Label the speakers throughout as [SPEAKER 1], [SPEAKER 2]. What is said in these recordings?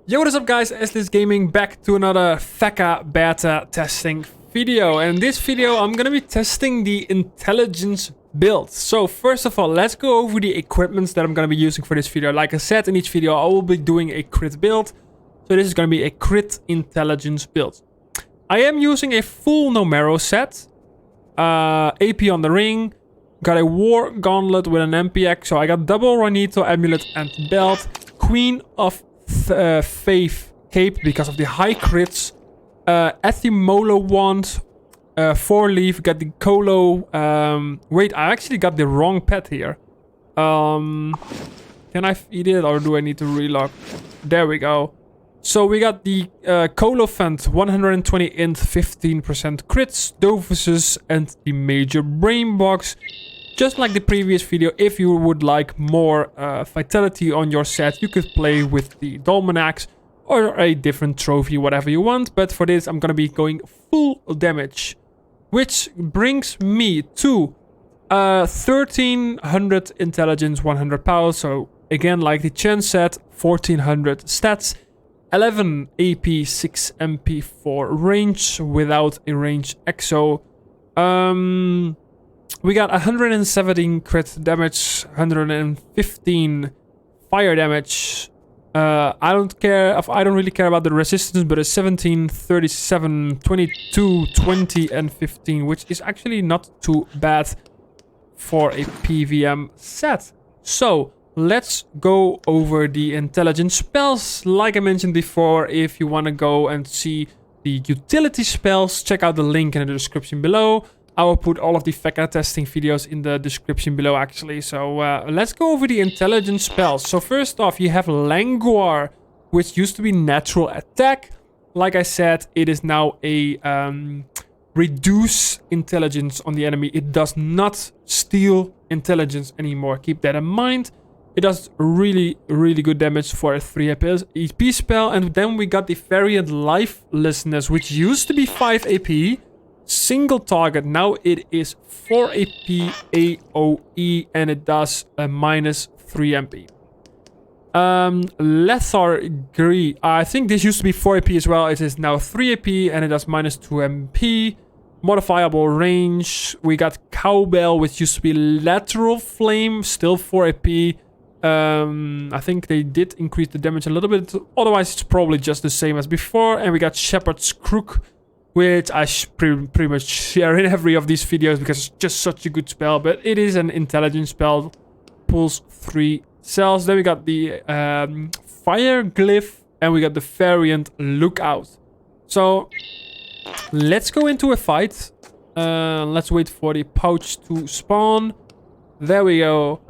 [SPEAKER 1] Yo, what is up guys, Eslis Gaming back to another Feca beta testing video. And in this video I'm gonna be testing the intelligence build. So first of all, let's go over the equipments that I'm gonna be using for this video. Like I said, in each video I will be doing a crit build. So this is gonna be a crit intelligence build. I am using a full Numero set. AP on the ring. Got a war gauntlet with an MPX. So I got double Ranito amulet and belt. Queen of Faith cape because of the high crits. Ethimolo wand. 4-leaf. Got the Colo. Wait, I actually got the wrong pet here. Can I feed it or do I need to relock? There we go. So we got the Colophant 120 int 15% crits, Dofuses, and the major brain box. Just like the previous video, if you would like more vitality on your set, you could play with the Dolmen Axe or a different trophy, whatever you want. But for this, I'm gonna be going full damage, which brings me to 1300 intelligence, 100 power. So again, like the Chen set, 1400 stats. 11 AP, 6 MP, 4 range without a range exo. We got 117 crit damage, 115 fire damage. I don't really care about the resistance, but it's 17, 37, 22, 20, and 15, which is actually not too bad for a PVM set. So let's go over the intelligence spells. Like I mentioned before, if you want to go and see the utility spells, check out the link in the description below. I will put all of the Feca testing videos in the description below actually. So let's go over the intelligence spells. So first off, you have Languar, which used to be natural attack. Like I said, it is now a reduce intelligence on the enemy. It does not steal intelligence anymore. Keep that in mind. It does really, really good damage for a 3 AP spell. And then we got the variant Lifelessness, which used to be 5 AP. Single target. Now it is 4 AP AOE. And it does a minus 3 MP. Lethargy. I think this used to be 4 AP as well. It is now 3 AP. And it does minus 2 MP. Modifiable range. We got Cowbell, which used to be Lateral Flame. Still 4 AP. I think they did increase the damage a little bit. Otherwise, it's probably just the same as before. And we got Shepherd's Crook, which I pretty much share in every of these videos because it's just such a good spell. But it is an intelligence spell. Pulls 3 cells. Then we got the Fire Glyph. And we got the variant Lookout. So let's go into a fight. Let's wait for the pouch to spawn. There we go.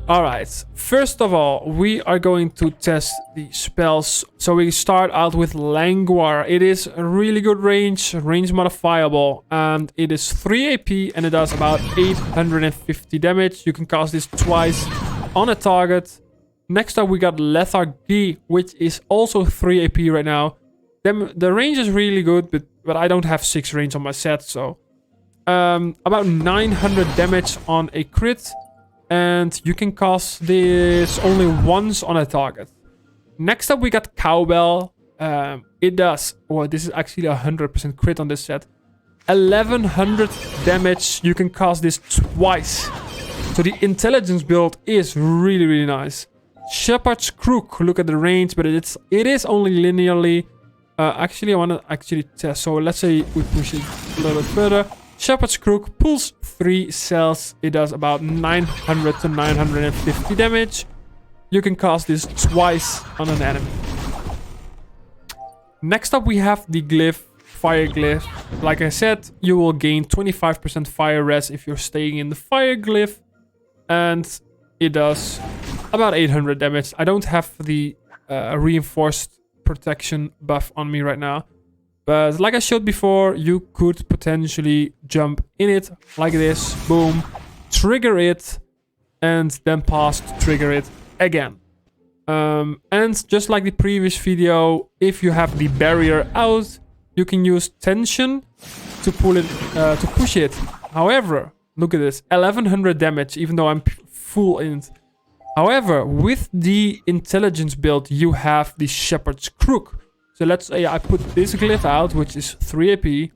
[SPEAKER 1] Alright, first of all, we are going to test the spells. So we start out with Languar. It is a really good range modifiable. And it is 3 AP and it does about 850 damage. You can cast this twice on a target. Next up we got Lethargy, which is also 3 AP right now. The range is really good, but I don't have 6 range on my set. So about 900 damage on a crit. And you can cast this only once on a target. Next up, we got Cowbell. It does... Well, this is actually 100% crit on this set. 1100 damage. You can cast this twice. So the intelligence build is really, really nice. Shepherd's Crook. Look at the range, but it is only linearly. Actually, I want to actually test. So let's say we push it a little bit further. Shepherd's Crook pulls 3 cells. It does about 900 to 950 damage. You can cast this twice on an enemy. Next up we have the Glyph, Fire Glyph. Like I said, you will gain 25% fire res if you're staying in the Fire Glyph. And it does about 800 damage. I don't have the reinforced protection buff on me right now. But like I showed before, you could potentially jump in it like this. Boom. Trigger it. And then pass to trigger it again. And just like the previous video, if you have the barrier out, you can use tension to pull it, to push it. However, look at this. 1100 damage, even though I'm full in it. However, with the intelligence build, you have the Shepherd's Crook. So let's say I put this glyph out, which is 3 AP.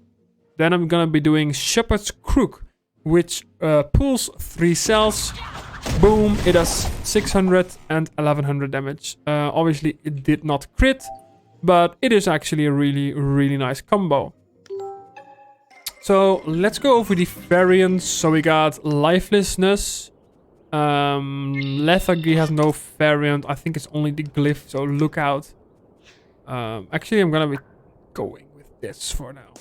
[SPEAKER 1] Then I'm gonna be doing Shepherd's Crook, which pulls 3 cells. Boom, it does 600 and 1100 damage. Obviously, it did not crit, but it is actually a really, really nice combo. So let's go over the variants. So we got Lifelessness. Lethargy has no variant. I think it's only the glyph, so look out. Actually, I'm gonna be going with this for now.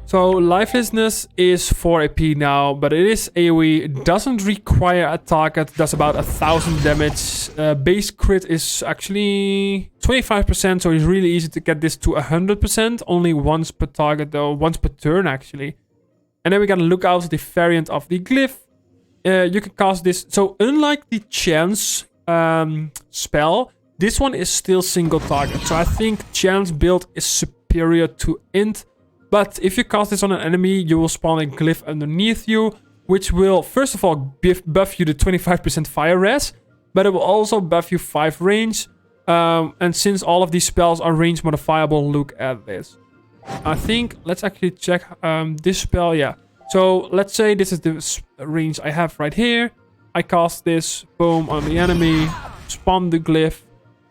[SPEAKER 1] So Lifelessness is 4 AP now, but it is AoE. It doesn't require a target. Does about 1000 damage. Base crit is actually 25%, so it's really easy to get this to 100%. Only once per target though, once per turn actually. And then we gotta look out the variant of the glyph. You can cast this. So unlike the chance spell, this one is still single target. So I think chance build is superior to int. But if you cast this on an enemy, you will spawn a glyph underneath you, which will first of all buff you the 25% fire res, but it will also buff you 5 range. And since all of these spells are range modifiable, look at this. I think let's actually check this spell. Yeah. So let's say this is the range I have right here. I cast this, boom, on the enemy, spawn the glyph,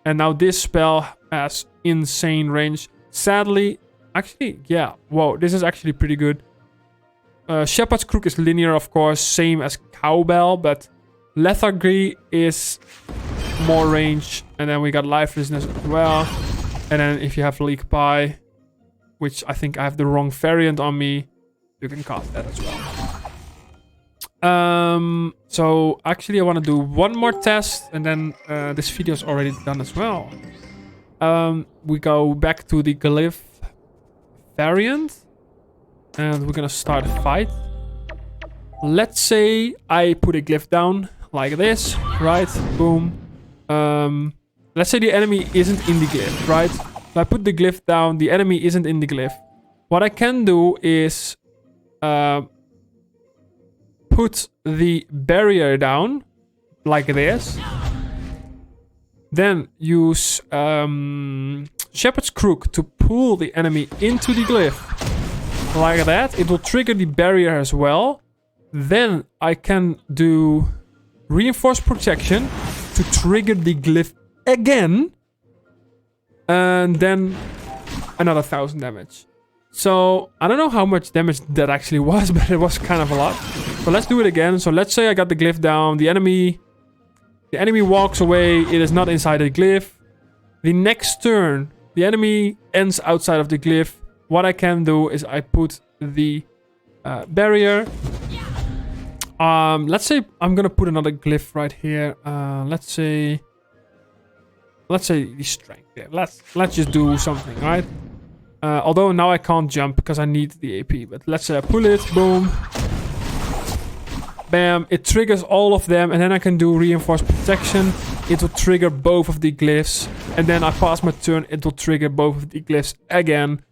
[SPEAKER 1] and now this spell has insane range. Sadly, actually, yeah, whoa, this is actually pretty good. Shepherd's Crook is linear, of course, same as Cowbell, but Lethargy is more range, and then we got Lifelessness as well. And then if you have Leak Pie, which I think I have the wrong variant on me, you can cast that as well. So actually I want to do one more test, and then this video is already done as well. We go back to the glyph variant, and we're gonna start a fight. Let's say I put a glyph down like this, right? Boom. Let's say the enemy isn't in the glyph, right? So I put the glyph down, the enemy isn't in the glyph. What I can do is put the barrier down like this. Then use Shepherd's Crook to pull the enemy into the glyph. Like that. It will trigger the barrier as well. Then I can do Reinforced Protection to trigger the glyph again. And then another 1000 damage. So I don't know how much damage that actually was, but it was kind of a lot. So let's do it again. So let's say I got the glyph down. The enemy walks away. It is not inside the glyph. The next turn, the enemy ends outside of the glyph. What I can do is I put the barrier. Let's say I'm gonna put another glyph right here. Let's say the strength. Yeah, let's just do something, right? Although now I can't jump because I need the AP. But let's say I pull it. Boom. Bam. It triggers all of them. And then I can do Reinforced Protection. It will trigger both of the glyphs. And then I pass my turn. It will trigger both of the glyphs again.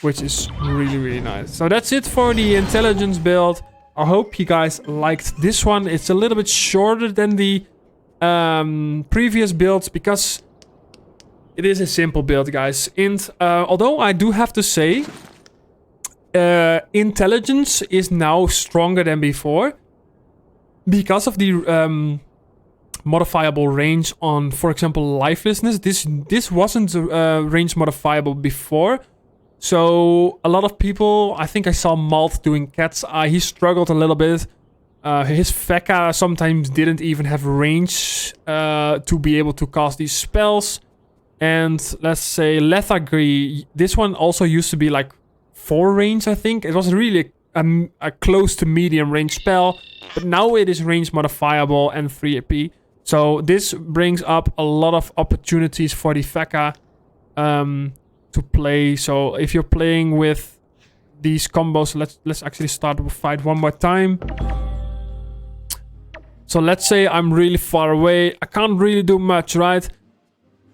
[SPEAKER 1] Which is really, really nice. So that's it for the intelligence build. I hope you guys liked this one. It's a little bit shorter than the previous builds because it is a simple build, guys. And although I do have to say, intelligence is now stronger than before because of the modifiable range on, for example, Lifelessness. This wasn't range modifiable before. So a lot of people, I think I saw Malt doing Cat's Eye. He struggled a little bit. His Feca sometimes didn't even have range to be able to cast these spells. And let's say Lethargy, this one also used to be like 4 range, I think. It was really a close to medium range spell. But now it is range modifiable and 3 AP. So this brings up a lot of opportunities for the Feca to play. So if you're playing with these combos, let's actually start the fight one more time. So let's say I'm really far away. I can't really do much, right?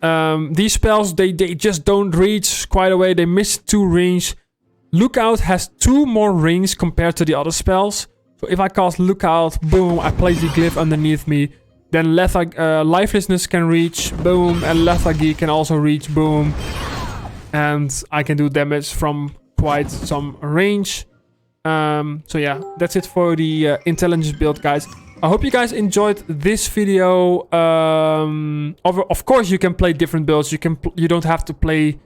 [SPEAKER 1] These spells, they just don't reach quite away. They miss 2 range. Lookout has 2 more range compared to the other spells. So if I cast Lookout, boom, I place the glyph underneath me. Then Lifelessness can reach, boom, and Lethargy can also reach, boom. And I can do damage from quite some range. So yeah, that's it for the intelligence build, guys. I hope you guys enjoyed this video. Of course, you can play different builds. You don't have to play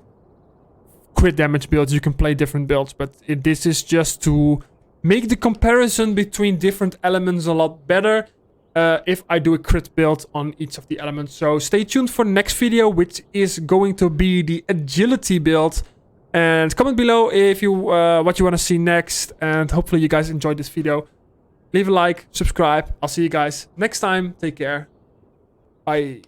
[SPEAKER 1] crit damage builds. You can play different builds, but this is just to make the comparison between different elements a lot better. If I do a crit build on each of the elements. So stay tuned for the next video, which is going to be the agility build. And comment below if you what you want to see next. And hopefully you guys enjoyed this video. Leave a like, subscribe. I'll see you guys next time. Take care. Bye.